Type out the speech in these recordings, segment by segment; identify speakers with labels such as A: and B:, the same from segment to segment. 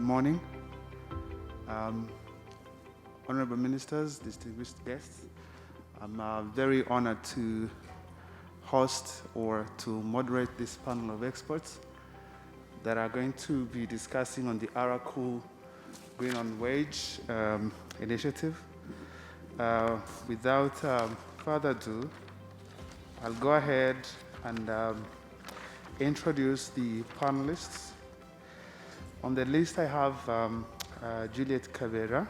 A: morning. Honorable ministers, distinguished guests, I'm very honored to host or to moderate this panel of experts that are going to be discussing on the Araku Green on Wage initiative. Without further ado, I'll go ahead and introduce the panelists. On the list, I have Juliet Kabera.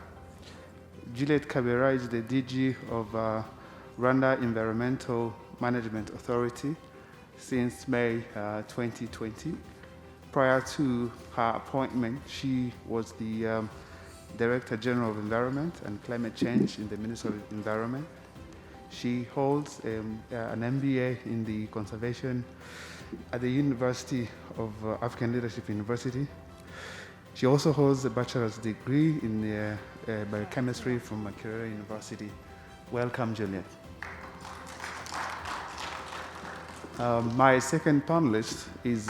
A: Juliet Kabera is the DG of Rwanda Environmental Management Authority since May 2020. Prior to her appointment, she was the Director General of Environment and Climate Change in the Ministry of Environment. She holds an MBA in the conservation at the University of African Leadership University. She also holds a bachelor's degree in biochemistry from Makerere University. Welcome, Juliet. My second panelist is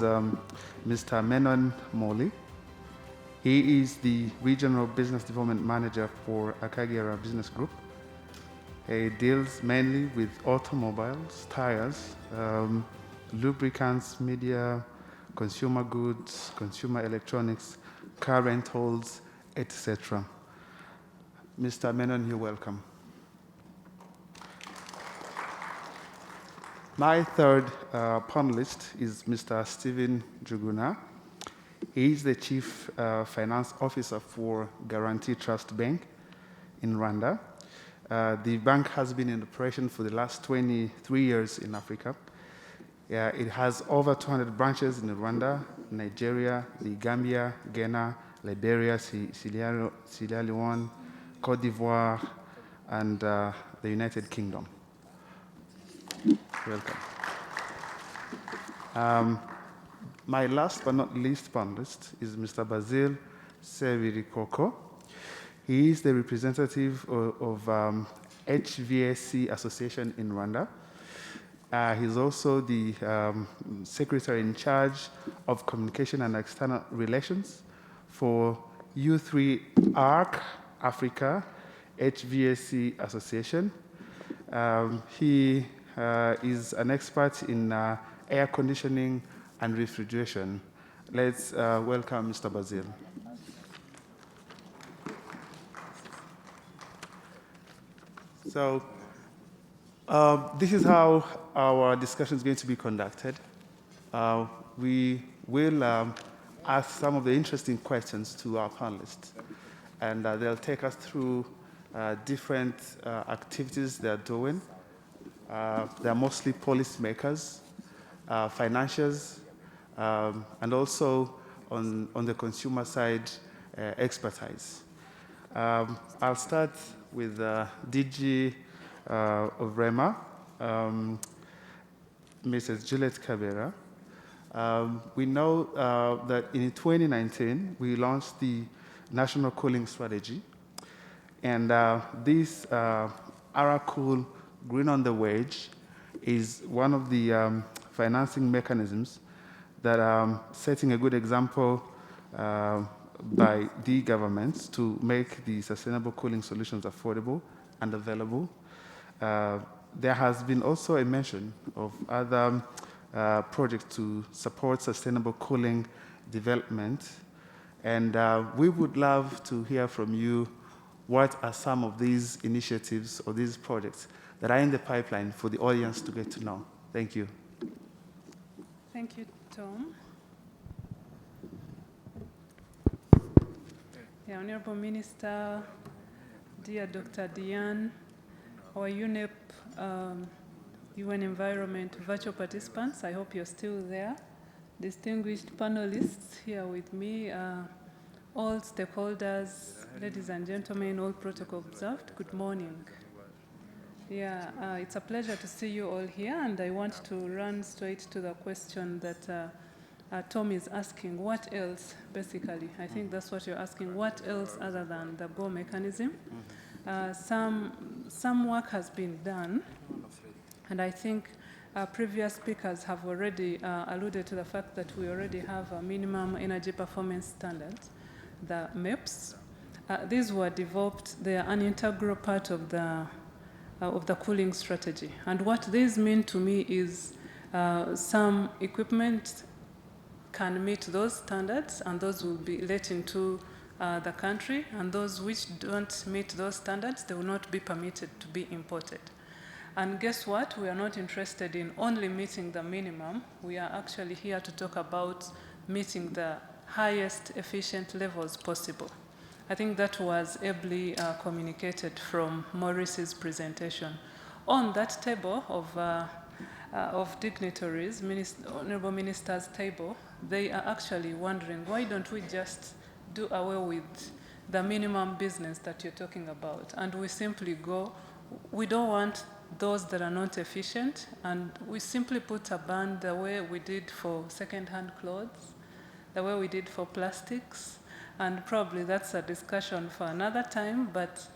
A: Mr. Menon Moli. He is the Regional Business Development Manager for Akagira Business Group. He deals mainly with automobiles, tires, lubricants, media, consumer goods, consumer electronics, car rentals, etc. Mr. Menon, you're welcome. My third panelist is Mr. Stephen Juguna. He is the Chief Finance Officer for Guarantee Trust Bank in Rwanda. The bank has been in operation for the last 23 years in Africa. It has over 200 branches in Rwanda, Nigeria, the Gambia, Ghana, Liberia, Sierra Leone, Cote d'Ivoire, and the United Kingdom. Welcome. My last but not least panelist is Mr. Basil Sevirikoko. He is the representative of HVAC Association in Rwanda. He's also the secretary in charge of communication and external relations for U3ARC Africa HVAC Association. He is an expert in air conditioning and refrigeration. Let's welcome Mr. Basil. So this is how our discussion is going to be conducted. We will ask some of the interesting questions to our panelists, and they'll take us through different activities they're doing. They're mostly policymakers, financiers, and also on the consumer side, expertise. I'll start with DG of REMA, Mrs. Juliet Kabera. We know that in 2019, we launched the National Cooling Strategy, and this Aracool Green on the Wage is one of the financing mechanisms that are setting a good example by the governments to make the sustainable cooling solutions affordable and available. There has been also a mention of other projects to support sustainable cooling development, and we would love to hear from you what are some of these initiatives or these projects that are in the pipeline for the audience to get to know. Thank you.
B: Thank you, Tom. Yeah, Honorable Minister, dear Dr. Diane, our UNEP UN Environment virtual participants, I hope you're still there. Distinguished panelists here with me, all stakeholders, ladies and gentlemen, all protocol observed, good morning. Yeah, it's a pleasure to see you all here, and I want to run straight to the question that Tom is asking. What else, basically? I think that's what you're asking. What else other than the GO mechanism? Some work has been done, and I think previous speakers have already alluded to the fact that we already have a minimum energy performance standards. the MIPS. These were developed, they are an integral part of the cooling strategy. And what these mean to me is some equipment can meet those standards, and those will be let into the country, and those which don't meet those standards, they will not be permitted to be imported. And guess what? We are not interested in only meeting the minimum. We are actually here to talk about meeting the highest efficient levels possible. I think that was ably communicated from Maurice's presentation. On that table of dignitaries, Honorable Minister's table, they are actually wondering, why don't we just do away with the minimum business that you're talking about? And we simply go, we don't want those that are not efficient, and we simply put a ban the way we did for second-hand clothes, the way we did for plastics, and probably that's a discussion for another time, but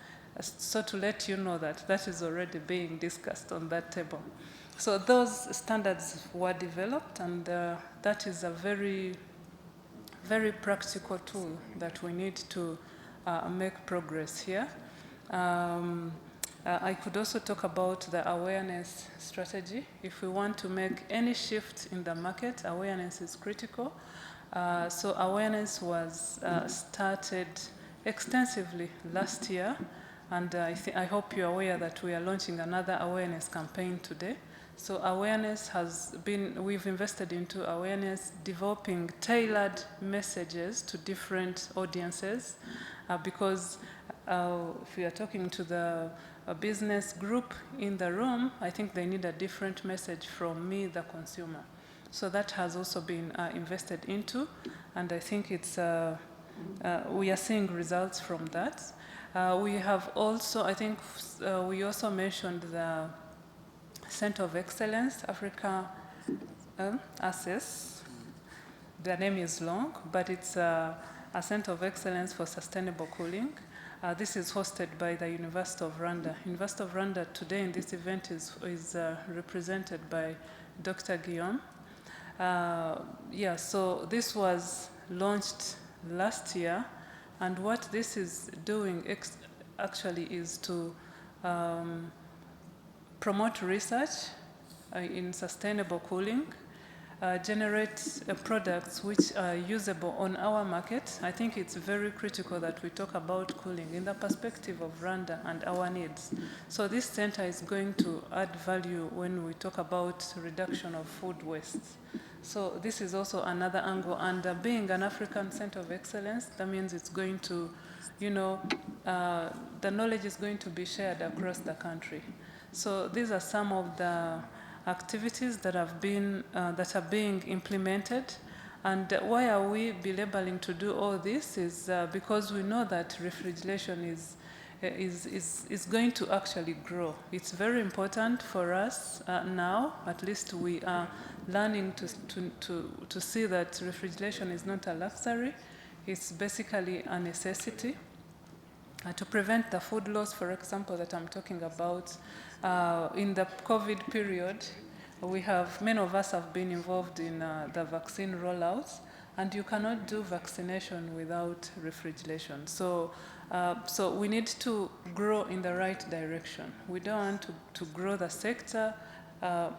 B: so to let you know that that is already being discussed on that table. So those standards were developed, and that is a very, very practical tool that we need to make progress here. I could also talk about the awareness strategy. If we want to make any shift in the market, awareness is critical. So awareness was started extensively last year, and I hope you're aware that we are launching another awareness campaign today. So awareness has been, we've invested into awareness, developing tailored messages to different audiences, because if we are talking to the business group in the room, I think they need a different message from me, the consumer. So that has also been invested into, and I think it's, we are seeing results from that. We have also, I think we also mentioned the Center of Excellence, Africa Access. The name is long, but it's a Center of Excellence for Sustainable Cooling. This is hosted by the University of Rwanda. University of Rwanda today in this event is represented by Dr. Guillaume. Yeah, so this was launched last year, and what this is doing actually is to promote research in sustainable cooling, generate products which are usable on our market. I think it's very critical that we talk about cooling in the perspective of Rwanda and our needs. So this center is going to add value when we talk about reduction of food waste. So this is also another angle, and being an African Center of Excellence, that means it's going to, you know, the knowledge is going to be shared across the country. So these are some of the activities that have been that are being implemented. And why are we belaboring to do all this is because we know that refrigeration is going to actually grow. It's very important for us now. At least we are learning to see that refrigeration is not a luxury. It's basically a necessity. To prevent the food loss, for example, that I'm talking about, in the COVID period, many of us have been involved in the vaccine rollouts, and you cannot do vaccination without refrigeration. So we need to grow in the right direction. We don't want to grow the sector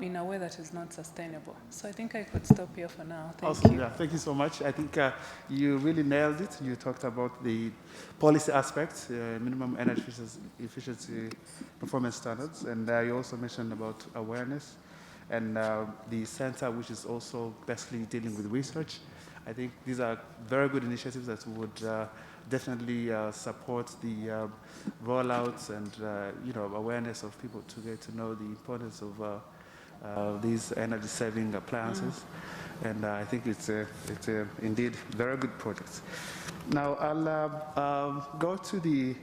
B: in a way that is not sustainable. So I think I could stop here for now. Thank you.
A: Yeah, thank you so much. I think you really nailed it. You talked about the policy aspects, minimum energy efficiency performance standards, and you also mentioned about awareness and the center, which is also basically dealing with research. I think these are very good initiatives that would definitely support the rollouts and awareness of people to get to know the importance of these energy-saving appliances, and I think it's indeed very good projects. Now I'll go to the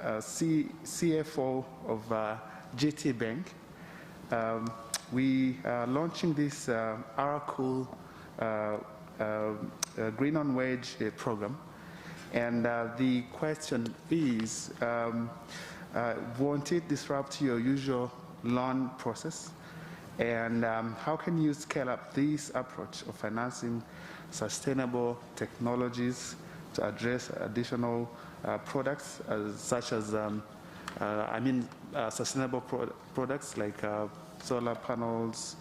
A: CFO of GT Bank. We are launching this Cool Green on Wage program, and the question is, won't it disrupt your usual loan process? And how can you scale up this approach of financing sustainable technologies to address additional products, such as sustainable products like solar panels,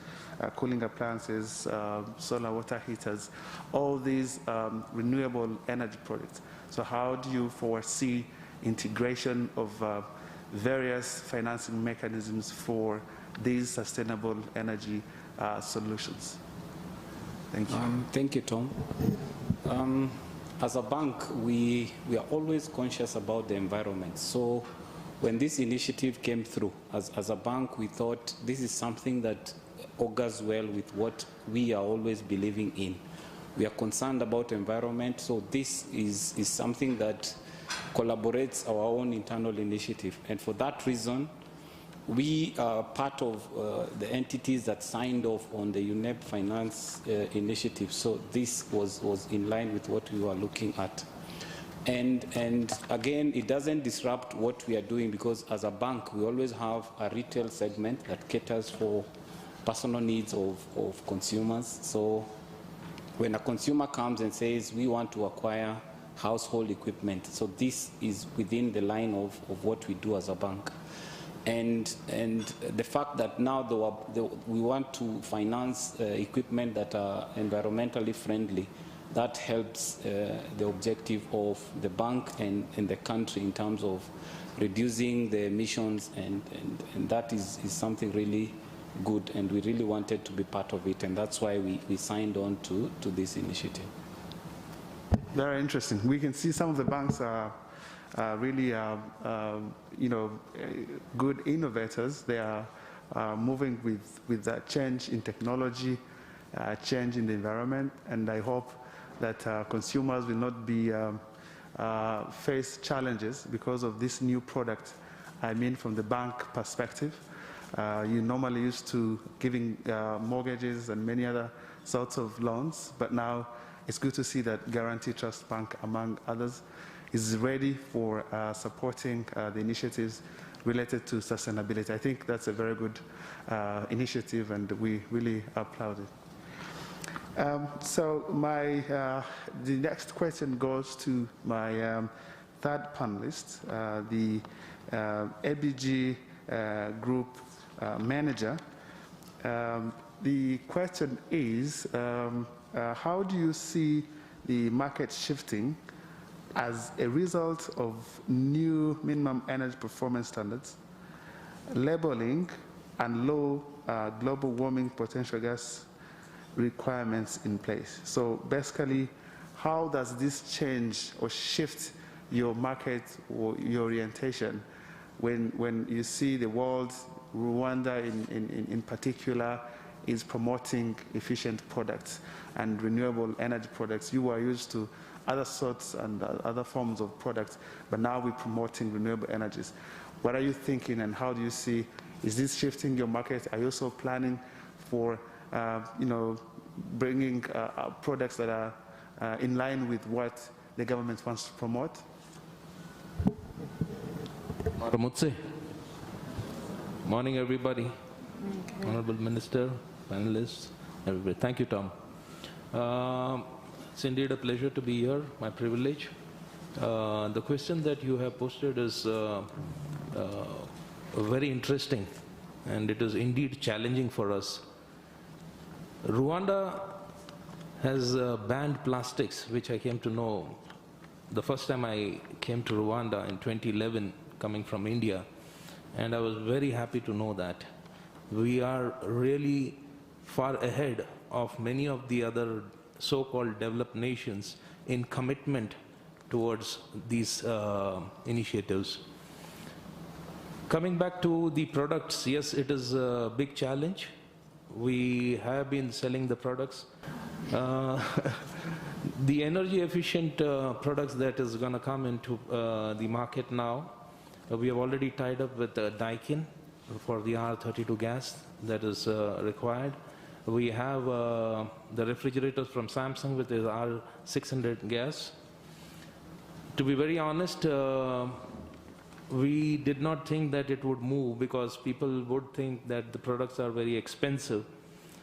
A: cooling appliances, solar water heaters, all these renewable energy products. So how do you foresee integration of various financing mechanisms for these sustainable energy solutions? Thank you.
C: Thank you, Tom. As a bank, we are always conscious about the environment. So when this initiative came through, as a bank, we thought this is something that augurs well with what we are always believing in. We are concerned about environment, so this is something that collaborates our own internal initiative. And for that reason, we are part of the entities that signed off on the UNEP Finance initiative. So this was in line with what we were looking at. And again, it doesn't disrupt what we are doing, because as a bank, we always have a retail segment that caters for personal needs of consumers. So when a consumer comes and says, we want to acquire household equipment, so this is within the line of what we do as a bank. And the fact that now we want to finance equipment that are environmentally friendly, that helps the objective of the bank and the country in terms of reducing the emissions, and that is something really good, and we really wanted to be part of it, and that's why we signed on to this initiative.
A: Very interesting. We can see some of the banks are really, good innovators. They are moving with that change in technology, change in the environment, and I hope that consumers will not be face challenges because of this new product. I mean, from the bank perspective, you normally used to giving mortgages and many other sorts of loans, but now it's good to see that Guarantee Trust Bank, among others, is ready for supporting the initiatives related to sustainability. I think that's a very good initiative, and we really applaud it. So the next question goes to my third panelist, the ABG Group Manager. The question is, how do you see the market shifting as a result of new minimum energy performance standards, labeling, and low global warming potential gas requirements in place? So basically, how does this change or shift your market or your orientation when you see the world, Rwanda in particular, is promoting efficient products and renewable energy products? You are used to other sorts and other forms of products, but now we're promoting renewable energies. What are you thinking, and how do you see, is this shifting your market? Are you also planning for, bringing products that are in line with what the government wants to promote?
D: Maramutse. Morning, everybody.
B: Okay.
D: Honorable Minister, panelists, everybody. Thank you, Tom. It's indeed a pleasure to be here, my privilege. The question that you have posted is very interesting, and it is indeed challenging for us. Rwanda has banned plastics, which I came to know the first time I came to Rwanda in 2011, coming from India, and I was very happy to know that. We are really far ahead of many of the other so-called developed nations in commitment towards these initiatives. Coming back to the products, yes, it is a big challenge. We have been selling the products. The energy efficient products that is going to come into the market now, we have already tied up with Daikin for the R32 gas that is required. We have the refrigerators from Samsung with the R600 gas. To be very honest, we did not think that it would move because people would think that the products are very expensive.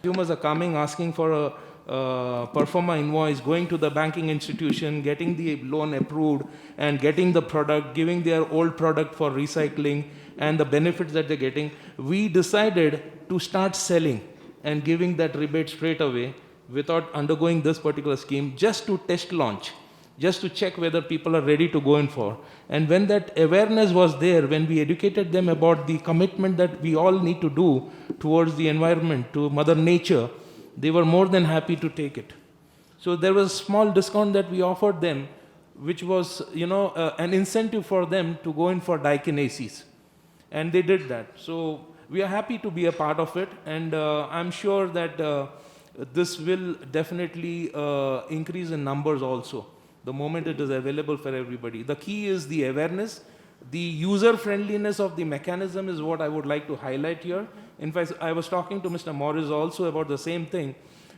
D: Consumers are coming asking for performa invoice, going to the banking institution, getting the loan approved, and getting the product, giving their old product for recycling, and the benefits that they're getting, we decided to start selling and giving that rebate straight away without undergoing this particular scheme, just to test launch, just to check whether people are ready to go in for. And when that awareness was there, when we educated them about the commitment that we all need to do towards the environment, to Mother Nature, they were more than happy to take it. So there was a small discount that we offered them, which was, an incentive for them to go in for Daikin ACs. And they did that. So we are happy to be a part of it, and I'm sure that this will definitely increase in numbers also, the moment it is available for everybody. The key is the awareness. The user-friendliness of the mechanism is what I would like to highlight here. In fact, I was talking to Mr. Morris also about the same thing.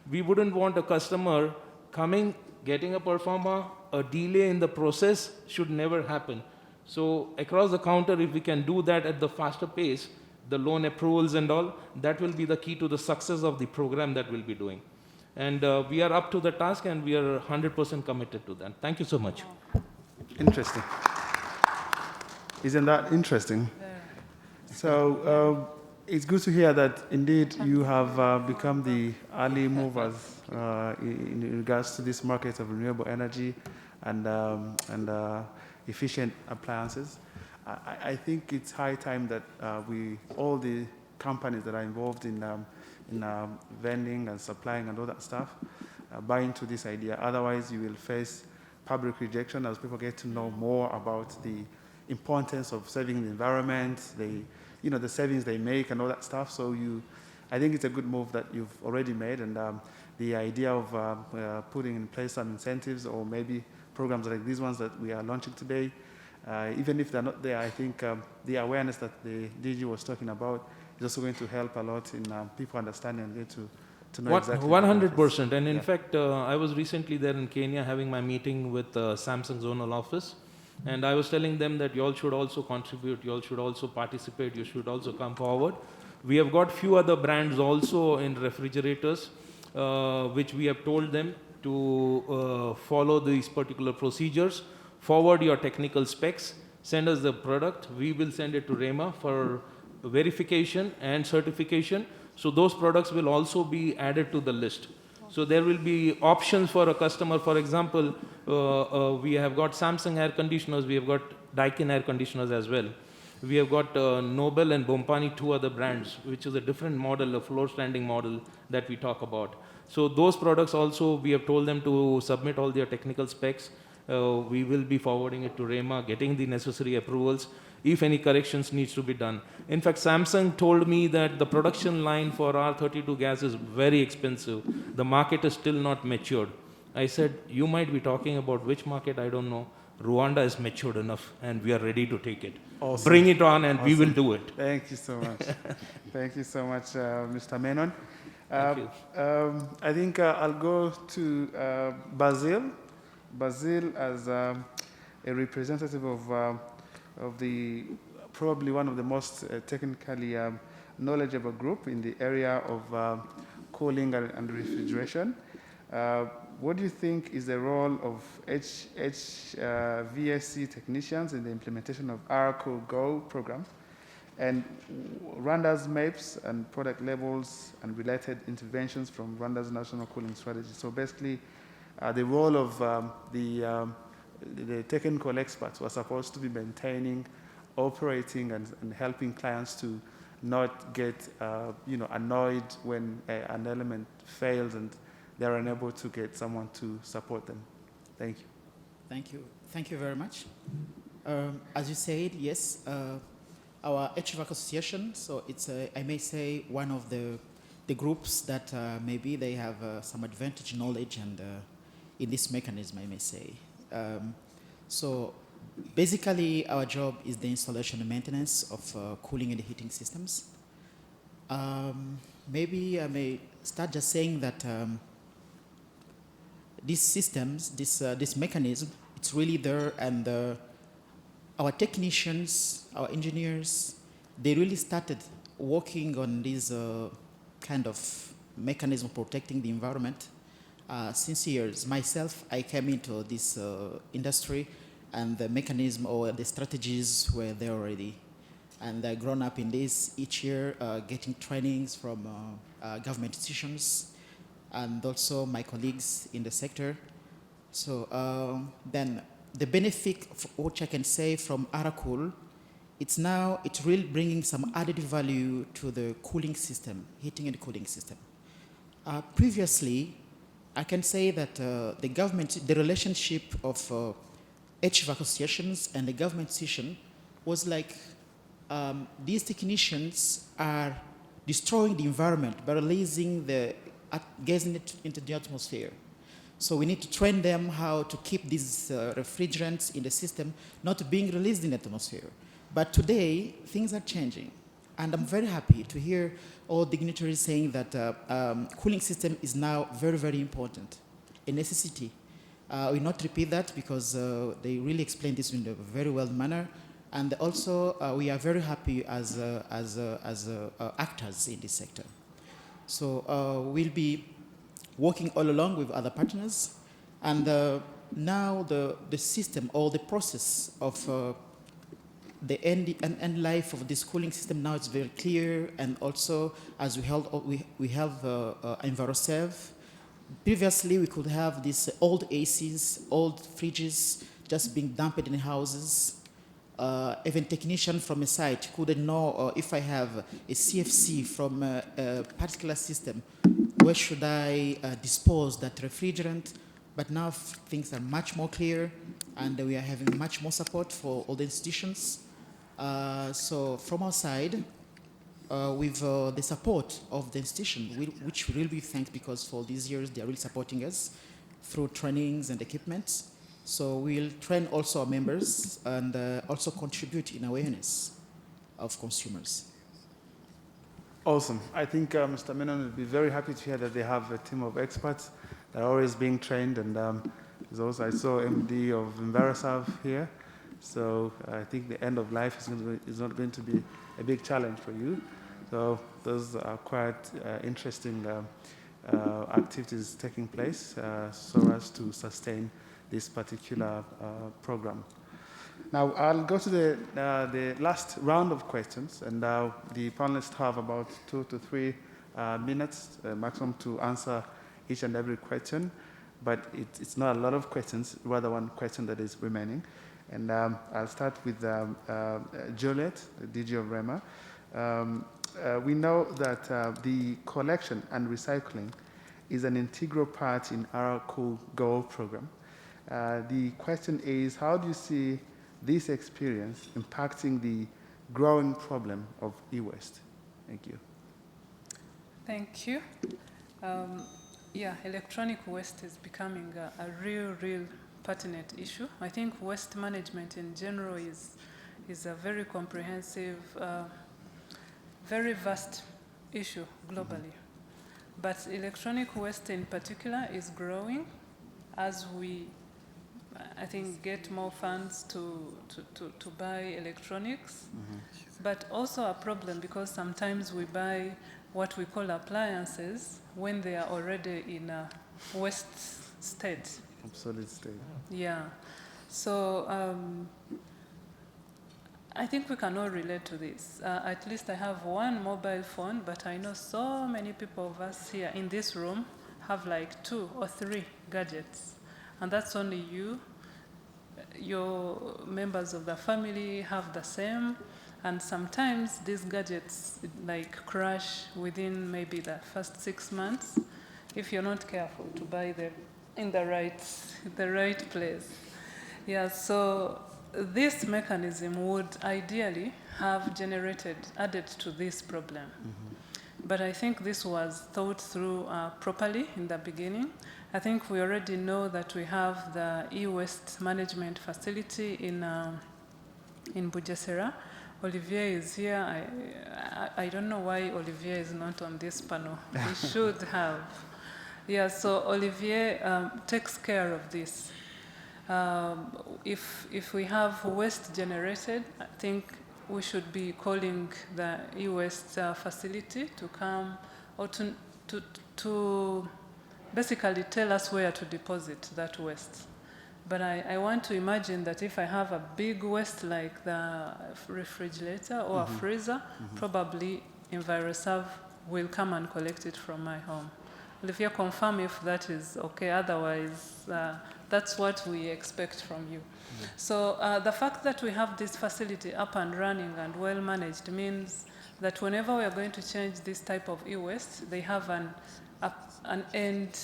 D: We wouldn't want a customer coming, getting a performa, a delay in the process should never happen. So across the counter, if we can do that at the faster pace, the loan approvals and all, that will be the key to the success of the program that we'll be doing. And we are up to the task, and we are 100% committed to that. Thank you so much.
A: Interesting. Isn't that interesting? So it's good to hear that indeed you have become the early movers in regards to this market of renewable energy and efficient appliances. I think it's high time that all the companies that are involved in vending and supplying and all that stuff, buy into this idea. Otherwise, you will face public rejection as people get to know more about the importance of saving the environment, the savings they make and all that stuff. So I think it's a good move that you've already made, and the idea of putting in place some incentives or maybe programs like these ones that we are launching today, even if they're not there, I think the awareness that the DG was talking about is also going to help a lot in people understanding and get to know exactly.
D: 100%. And in fact, I was recently there in Kenya having my meeting with Samsung Zonal Office. And I was telling them that you all should also contribute, you all should also participate, you should also come forward. We have got few other brands also in refrigerators, which we have told them to follow these particular procedures, forward your technical specs, send us the product, we will send it to REMA for verification and certification. So those products will also be added to the list. So there will be options for a customer. For example, we have got Samsung air conditioners, we have got Daikin air conditioners as well. We have got Nobel and Bompani, two other brands, which is a different model, a floor standing model that we talk about. So those products also, we have told them to submit all their technical specs. We will be forwarding it to REMA, getting the necessary approvals, if any corrections needs to be done. In fact, Samsung told me that the production line for R32 gas is very expensive. The market is still not matured. I said, you might be talking about which market, I don't know. Rwanda is matured enough, and we are ready to take it.
A: Awesome.
D: Bring it on, and we will do it.
A: Thank you so much. Thank you so much, Mr. Menon.
D: Thank you.
A: I think I'll go to Basil. Basil as a representative of the probably one of the most technically knowledgeable group in the area of cooling and refrigeration. What do you think is the role of VSC technicians in the implementation of RCO Go program, and Rwanda's MAPs and product labels and related interventions from Rwanda's national cooling strategy? So basically, the role of the technical experts who are supposed to be maintaining, operating, and helping clients to not get annoyed when an element fails and they're unable to get someone to support them. Thank you.
E: Thank you. Thank you very much. As you said, yes, our HVAC association, so it's, I may say, one of the groups that maybe they have some advantage knowledge and in this mechanism, I may say. So basically, our job is the installation and maintenance of cooling and heating systems. Maybe I may start just saying that these systems, this mechanism, it's really there, and our technicians, our engineers, they really started working on this kind of mechanism protecting the environment since years. Myself, I came into this industry, and the mechanism or the strategies were there already. And I've grown up in this each year, getting trainings from government institutions and also my colleagues in the sector. So then the benefit of which I can say from Aracool, it's really bringing some added value to the cooling system, heating and cooling system. Previously, I can say that the relationship of HVAC associations and the government institution was like these technicians are destroying the environment by releasing gassing it into the atmosphere. So we need to train them how to keep these refrigerants in the system not being released in the atmosphere. But today, things are changing. And I'm very happy to hear all dignitaries saying that cooling system is now very, very important, a necessity. I will not repeat that because they really explained this in a very well manner. And also, we are very happy as actors in this sector. So we'll be working all along with other partners. And now the system or the process of the end life of this cooling system now is very clear. And also, as we have EnviroServe. Previously, we could have these old ACs, old fridges just being dumped in houses. Even technician from a site couldn't know if I have a CFC from a particular system, where should I dispose that refrigerant? But now things are much more clear, and we are having much more support for all the institutions. So from our side, with the support of the institution, which we really thank, because for these years they are really supporting us through trainings and equipment. So we'll train also our members and also contribute in awareness of consumers.
A: Awesome. I think Mr. Menon will be very happy to hear that they have a team of experts that are always being trained. And there's also, I saw MD of EnviroServe here. So I think the end of life is not going to be a big challenge for you. So those are quite interesting activities taking place so as to sustain this particular program. Now, I'll go to the last round of questions, and the panelists have about 2 to 3 minutes maximum to answer each and every question, but it's not a lot of questions, rather one question that is remaining. And I'll start with Juliet, the DG of REMA. We know that the collection and recycling is an integral part in our Cool Go program. The question is, how do you see this experience impacting the growing problem of e-waste? Thank you.
B: Thank you. Yeah, electronic waste is becoming a real pertinent issue. I think waste management in general is a very comprehensive, very vast issue globally. But electronic waste in particular is growing as we, I think, get more funds to buy electronics. But also a problem because sometimes we buy what we call appliances when they are already in a waste state.
A: Obsolete state.
B: Yeah. So I think we can all relate to this. At least I have one mobile phone, but I know so many people of us here in this room have like 2 or 3 gadgets. And that's only you. Your members of the family have the same. And sometimes these gadgets like crash within maybe the first 6 months if you're not careful to buy them in the right place. Yeah, so this mechanism would ideally have added to this problem. But I think this was thought through properly in the beginning. I think we already know that we have the e-waste management facility in Bugesera. Olivier is here. I don't know why Olivier is not on this panel. He should have. Yeah, so Olivier takes care of this. If we have waste generated, I think we should be calling the e-waste facility to come or to basically tell us where to deposit that waste. But I want to imagine that if I have a big waste like the refrigerator or a freezer, probably EnviroServe will come and collect it from my home. Olivia, confirm if that is okay. Otherwise, that's what we expect from you. So the fact that we have this facility up and running and well managed means that whenever we are going to change this type of e-waste, they have an end,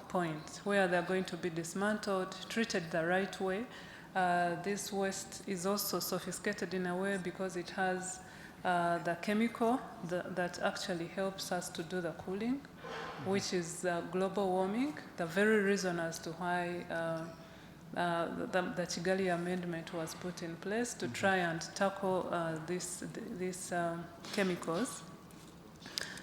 B: point where they're going to be dismantled, treated the right way. This waste is also sophisticated in a way because it has the chemical that actually helps us to do the cooling, which is global warming, the very reason as to why the Kigali Amendment was put in place to try and tackle these chemicals.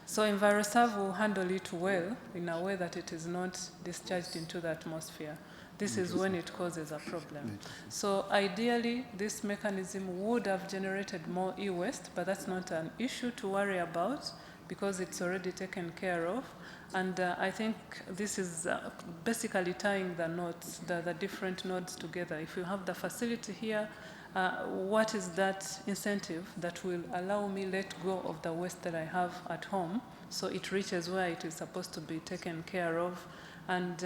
B: So EnviroServe will handle it well in a way that it is not discharged into the atmosphere. This is when it causes a problem. So ideally, this mechanism would have generated more e-waste, but that's not an issue to worry about because it's already taken care of. And I think this is basically tying the nodes, the different nodes together. If you have the facility here, what is that incentive that will allow me let go of the waste that I have at home so it reaches where it is supposed to be taken care of and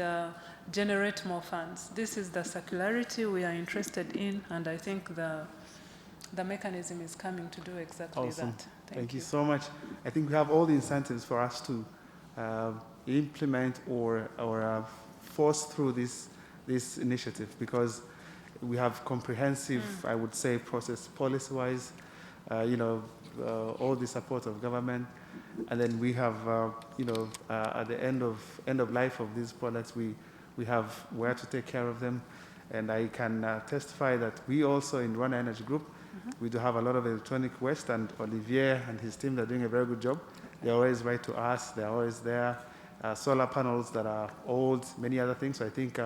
B: generate more funds? This is the circularity we are interested in, and I think the mechanism is coming to do exactly that.
A: Thank you so much. I think we have all the incentives for us to implement or force through this initiative because we have comprehensive, I would say, process policy-wise, all the support of government, and then we have, at the end of life of these products, we have where to take care of them, and I can testify that we also in Rwanda Energy Group, we do have a lot of electronic waste, and Olivier and his team are doing a very good job. They always write to us. They're always there. Solar panels that are old, many other things. So I think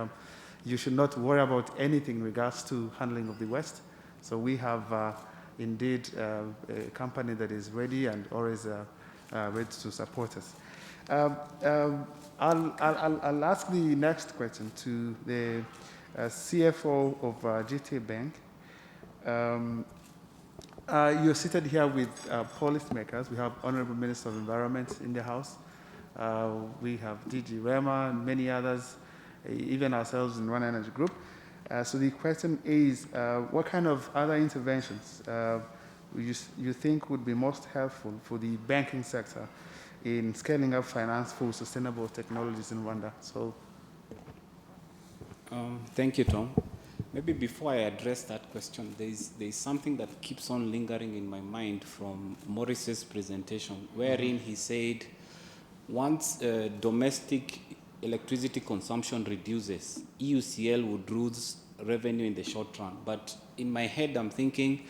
A: you should not worry about anything in regards to handling of the waste. So we have indeed a company that is ready and always ready to support us. I'll ask the next question to the CFO of GTA Bank. You're seated here with policymakers. We have Honorable Minister of Environment in the House. We have DG Rema and many others, even ourselves in Rwanda Energy Group. So the question is, what kind of other interventions you think would be most helpful for the banking sector in scaling up finance for sustainable technologies in Rwanda? So,
C: thank you, Tom. Maybe before I address that question, there's something that keeps on lingering in my mind from Maurice's presentation, wherein he said, once domestic electricity consumption reduces, EUCL would lose revenue in the short run. But in my head, I'm thinking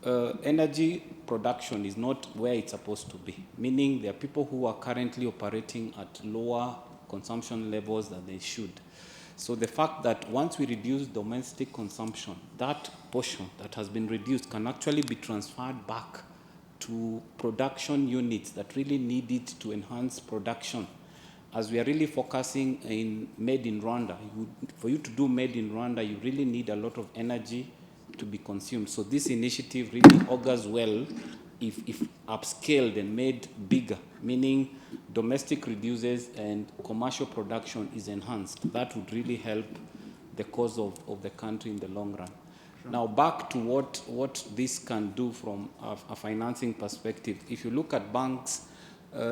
C: energy production is not where it's supposed to be, meaning there are people who are currently operating at lower consumption levels than they should. So the fact that once we reduce domestic consumption, that portion that has been reduced can actually be transferred back to production units that really need it to enhance production. As we are really focusing in Made in Rwanda, for you to do Made in Rwanda, you really need a lot of energy to be consumed. So this initiative really augurs well if upscaled and made bigger, meaning domestic reduces and commercial production is enhanced. That would really help the cause of the country in the long run. Sure. Now back to what this can do from a financing perspective. If you look at banks,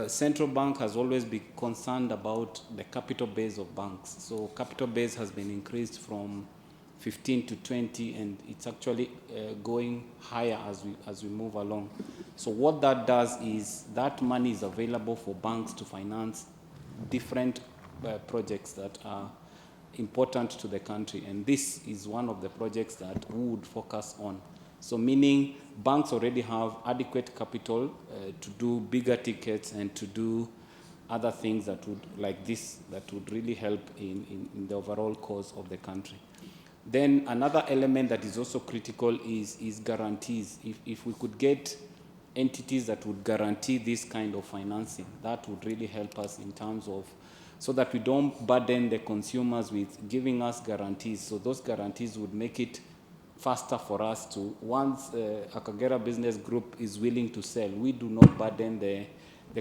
C: central bank has always been concerned about the capital base of banks. So capital base has been increased from 15 to 20, and it's actually going higher as we move along. So what that does is that money is available for banks to finance different projects that are important to the country, and this is one of the projects that we would focus on. So meaning banks already have adequate capital to do bigger tickets and to do other things that would, like this, that would really help in the overall cause of the country. Then another element that is also critical is guarantees. If we could get entities that would guarantee this kind of financing, that would really help us in terms of so that we don't burden the consumers with giving us guarantees. So those guarantees would make it faster for us to, once a Kagera Business Group is willing to sell, we do not burden the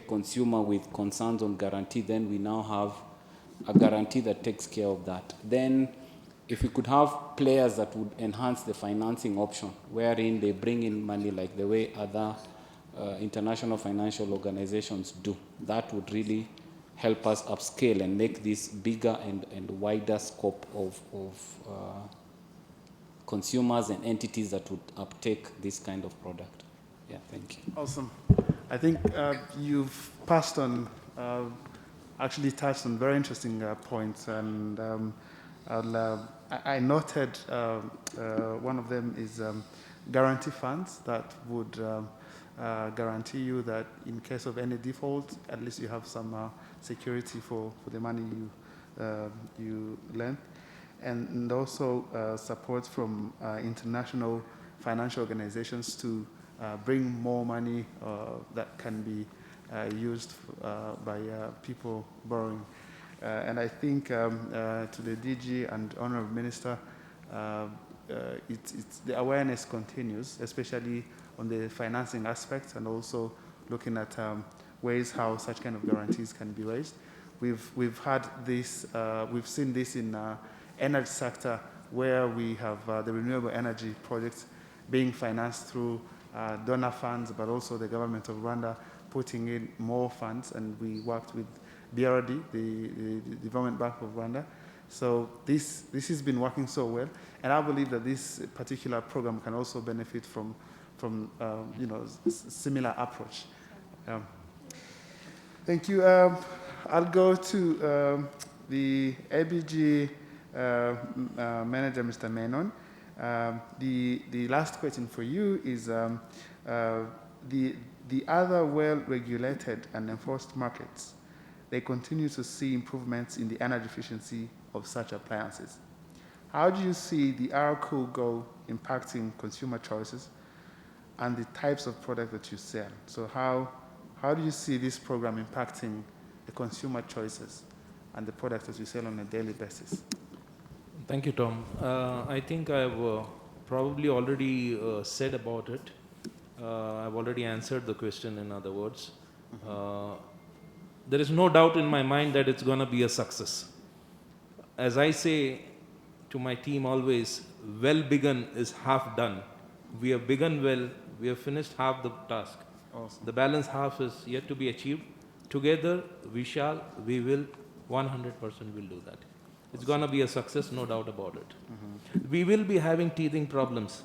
C: consumer with concerns on guarantee. Then we now have a guarantee that takes care of that. Then if we could have players that would enhance the financing option, wherein they bring in money like the way other international financial organizations do, that would really help us upscale and make this bigger and wider scope of consumers and entities that would uptake this kind of product. Yeah, thank you.
A: Awesome. I think you've passed on, actually touched on very interesting points, and I noted one of them is guarantee funds that would guarantee you that in case of any default, at least you have some security for the money you lent. And also support from international financial organizations to bring more money that can be used by people borrowing. And I think to the DG and Honorable Minister, the awareness continues, especially on the financing aspect, and also looking at ways how such kind of guarantees can be raised. We've had this, we've seen this in energy sector, where we have the renewable energy projects being financed through donor funds, but also the government of Rwanda putting in more funds, and we worked with BRD, the Development Bank of Rwanda. So this has been working so well, and I believe that this particular program can also benefit from similar approach. Thank you. I'll go to the ABG manager, Mr. Menon. The last question for you is the other well-regulated and enforced markets, they continue to see improvements in the energy efficiency of such appliances. How do you see the Cool Go impacting consumer choices and the types of products that you sell? So how do you see this program impacting the consumer choices and the products that you sell on a daily basis?
D: Thank you, Tom. I think I've probably already said about it. I've already answered the question, in other words. There is no doubt in my mind that it's going to be a success. As I say to my team always, well begun is half done. We have begun well, we have finished half the task.
A: Awesome.
D: The balance half is yet to be achieved. Together, we will, 100% will do that. It's going to be a success, no doubt about it. We will be having teething problems.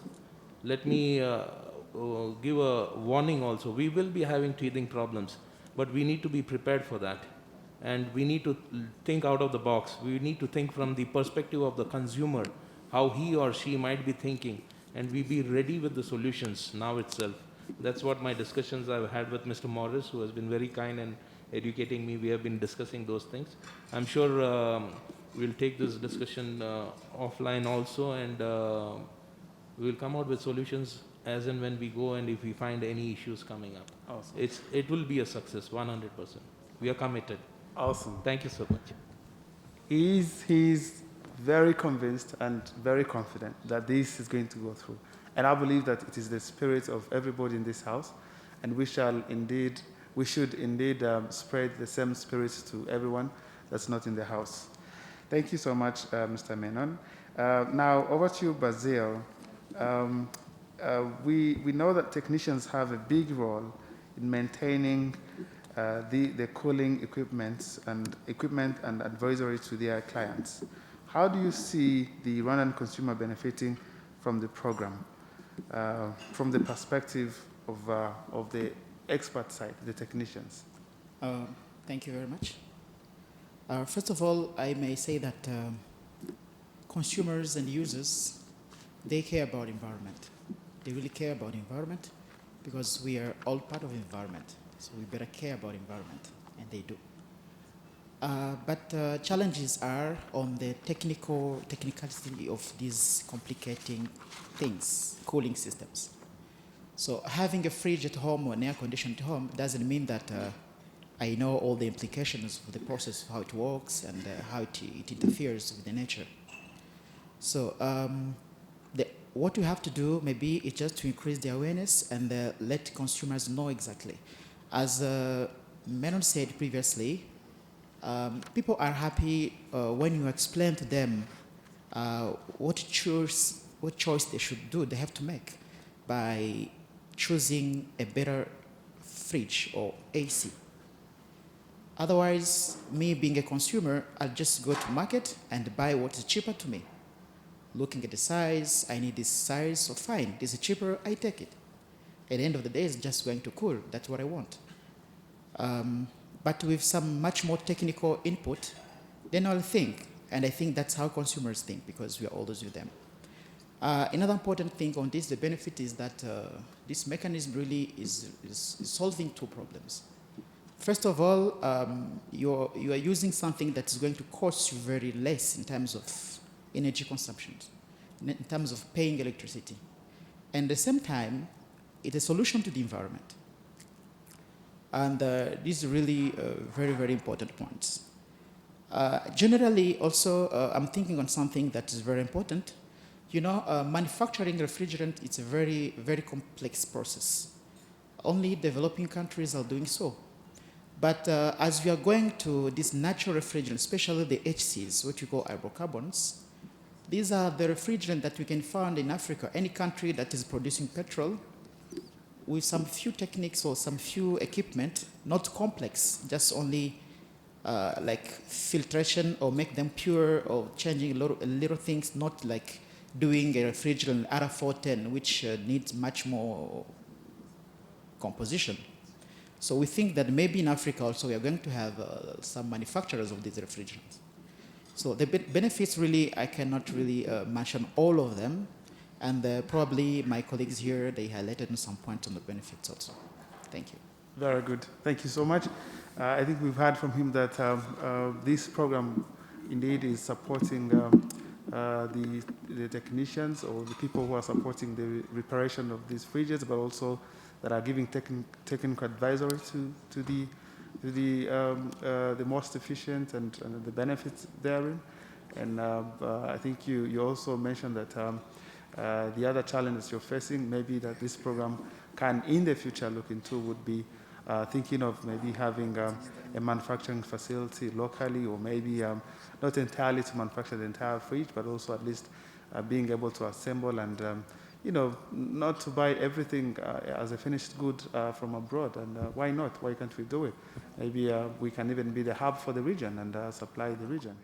D: Let me give a warning also. We will be having teething problems, but we need to be prepared for that. And we need to think out of the box. We need to think from the perspective of the consumer, how he or she might be thinking, and we be ready with the solutions now itself. That's what my discussions I've had with Mr. Morris, who has been very kind and educating me. We have been discussing those things. I'm sure we'll take this discussion offline also, and we'll come out with solutions as and when we go, and if we find any issues coming up.
A: Awesome.
D: It will be a success, 100%. We are committed.
A: Awesome.
D: Thank you so much.
A: He's very convinced and very confident that this is going to go through. And I believe that it is the spirit of everybody in this house, and we should indeed spread the same spirit to everyone that's not in the house. Thank you so much, Mr. Menon. Now, over to you, Basil. We know that technicians have a big role in maintaining the cooling equipment and advisory to their clients. How do you see the Rwandan consumer benefiting from the program, from the perspective of the expert side, the technicians?
E: Thank you very much. First of all, I may say that consumers and users, they care about environment. They really care about environment because we are all part of environment. So we better care about environment, and they do. But challenges are on the technicality of these complicating things, cooling systems. So having a fridge at home or an air conditioner at home doesn't mean that I know all the implications of the process, how it works, and how it interferes with the nature. So what you have to do maybe is just to increase the awareness and let consumers know exactly. As Menon said previously, people are happy when you explain to them what choice they should do, they have to make by choosing a better fridge or AC. Otherwise, me being a consumer, I'll just go to market and buy what is cheaper to me. Looking at the size, I need this size, so fine, this is cheaper, I take it. At the end of the day, it's just going to cool, that's what I want. But with some much more technical input, then I'll think, and I think that's how consumers think, because we are always with them. Another important thing on this, the benefit is that this mechanism really is solving two problems. First of all, you are using something that is going to cost you very less in terms of energy consumption, in terms of paying electricity. And at the same time, it's a solution to the environment. And these are really very, very important points. Generally, also, I'm thinking on something that is very important. You know, manufacturing refrigerant, it's a very, very complex process. Only developing countries are doing so. But as we are going to this natural refrigerant, especially the HCs, what you call hydrocarbons, these are the refrigerant that we can find in Africa. Any country that is producing petrol, with some few techniques or some few equipment, not complex, just only like filtration or make them pure or changing little things, not like doing a refrigerant R410, which needs much more composition. So we think that maybe in Africa also we are going to have some manufacturers of these refrigerants. So the benefits really, I cannot really mention all of them. And probably my colleagues here, they highlighted on some points on the benefits also. Thank you.
A: Very good. Thank you so much. I think we've heard from him that this program indeed is supporting the technicians or the people who are supporting the reparation of these fridges, but also that are giving technical advisory to the most efficient and the benefits therein. And I think you also mentioned that the other challenges you're facing, maybe that this program can in the future look into, would be thinking of maybe having a manufacturing facility locally, or maybe not entirely to manufacture the entire fridge, but also at least being able to assemble and not to buy everything as a finished good from abroad. And why not? Why can't we do it? Maybe we can even be the hub for the region and supply the region.